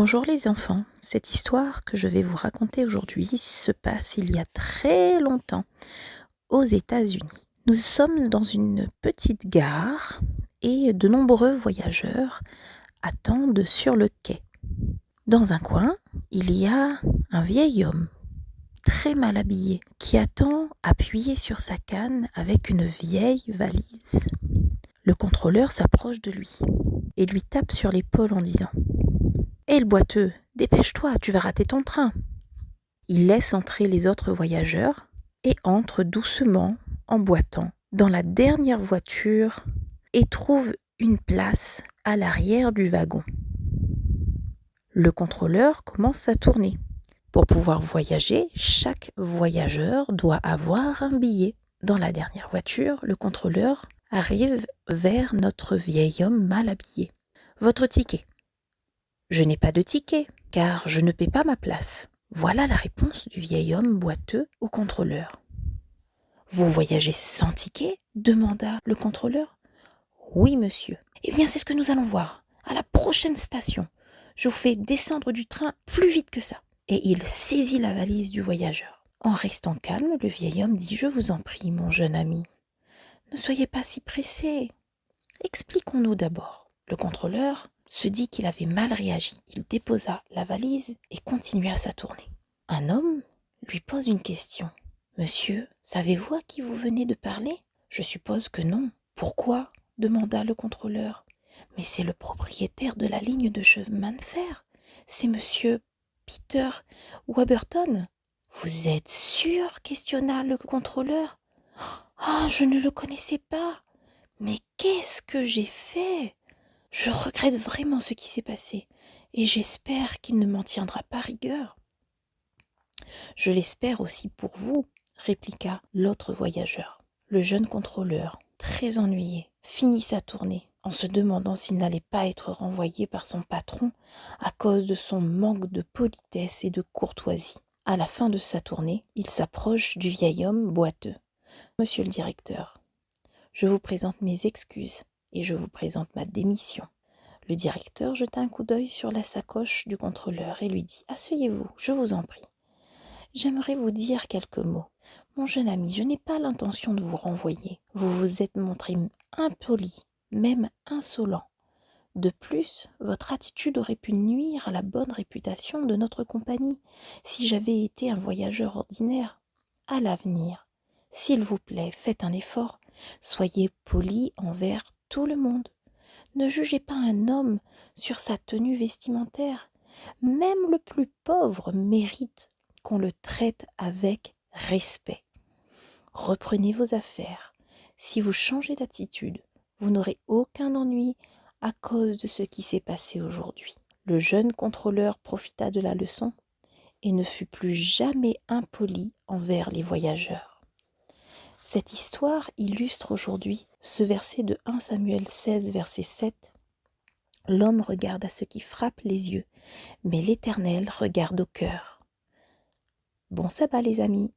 Bonjour les enfants, cette histoire que je vais vous raconter aujourd'hui se passe il y a très longtemps aux États-Unis. Nous sommes dans une petite gare et de nombreux voyageurs attendent sur le quai. Dans un coin, il y a un vieil homme très mal habillé qui attend appuyé sur sa canne avec une vieille valise. Le contrôleur s'approche de lui et lui tape sur l'épaule en disant « Hé le boiteux, dépêche-toi, tu vas rater ton train !» Il laisse entrer les autres voyageurs et entre doucement, en boitant, dans la dernière voiture et trouve une place à l'arrière du wagon. Le contrôleur commence à tourner. Pour pouvoir voyager, chaque voyageur doit avoir un billet. Dans la dernière voiture, le contrôleur arrive vers notre vieil homme mal habillé. « Votre ticket ?» ?»« Je n'ai pas de ticket, car je ne paie pas ma place. » Voilà la réponse du vieil homme boiteux au contrôleur. « Vous voyagez sans ticket ?» demanda le contrôleur. « Oui, monsieur. »« Eh bien, c'est ce que nous allons voir. À la prochaine station. Je vous fais descendre du train plus vite que ça. » Et il saisit la valise du voyageur. En restant calme, le vieil homme dit « Je vous en prie, mon jeune ami. Ne soyez pas si pressé. Expliquons-nous d'abord. » Le contrôleur se dit qu'il avait mal réagi. Il déposa la valise et continua sa tournée. Un homme lui pose une question. « Monsieur, savez-vous à qui vous venez de parler ?»« Je suppose que non. »« Pourquoi ?» demanda le contrôleur. « Mais c'est le propriétaire de la ligne de chemin de fer. C'est monsieur Peter Warburton. »« Vous êtes sûr ?» questionna le contrôleur. « Ah, je ne le connaissais pas. Mais qu'est-ce que j'ai fait ? Je regrette vraiment ce qui s'est passé et j'espère qu'il ne m'en tiendra pas rigueur. »« Je l'espère aussi pour vous, » répliqua l'autre voyageur. Le jeune contrôleur, très ennuyé, finit sa tournée en se demandant s'il n'allait pas être renvoyé par son patron à cause de son manque de politesse et de courtoisie. À la fin de sa tournée, il s'approche du vieil homme boiteux. « Monsieur le directeur, je vous présente mes excuses et je vous présente ma démission. » Le directeur jeta un coup d'œil sur la sacoche du contrôleur et lui dit « Asseyez-vous, je vous en prie. J'aimerais vous dire quelques mots. Mon jeune ami, je n'ai pas l'intention de vous renvoyer. Vous vous êtes montré impoli, même insolent. De plus, votre attitude aurait pu nuire à la bonne réputation de notre compagnie si j'avais été un voyageur ordinaire. À l'avenir, s'il vous plaît, faites un effort. Soyez poli envers tout le monde. Ne jugez pas un homme sur sa tenue vestimentaire. Même le plus pauvre mérite qu'on le traite avec respect. Reprenez vos affaires. Si vous changez d'attitude, vous n'aurez aucun ennui à cause de ce qui s'est passé aujourd'hui. » Le jeune contrôleur profita de la leçon et ne fut plus jamais impoli envers les voyageurs. Cette histoire illustre aujourd'hui ce verset de 1 Samuel 16, verset 7. « L'homme regarde à ce qui frappe les yeux, mais l'Éternel regarde au cœur. » Bon sabbat les amis!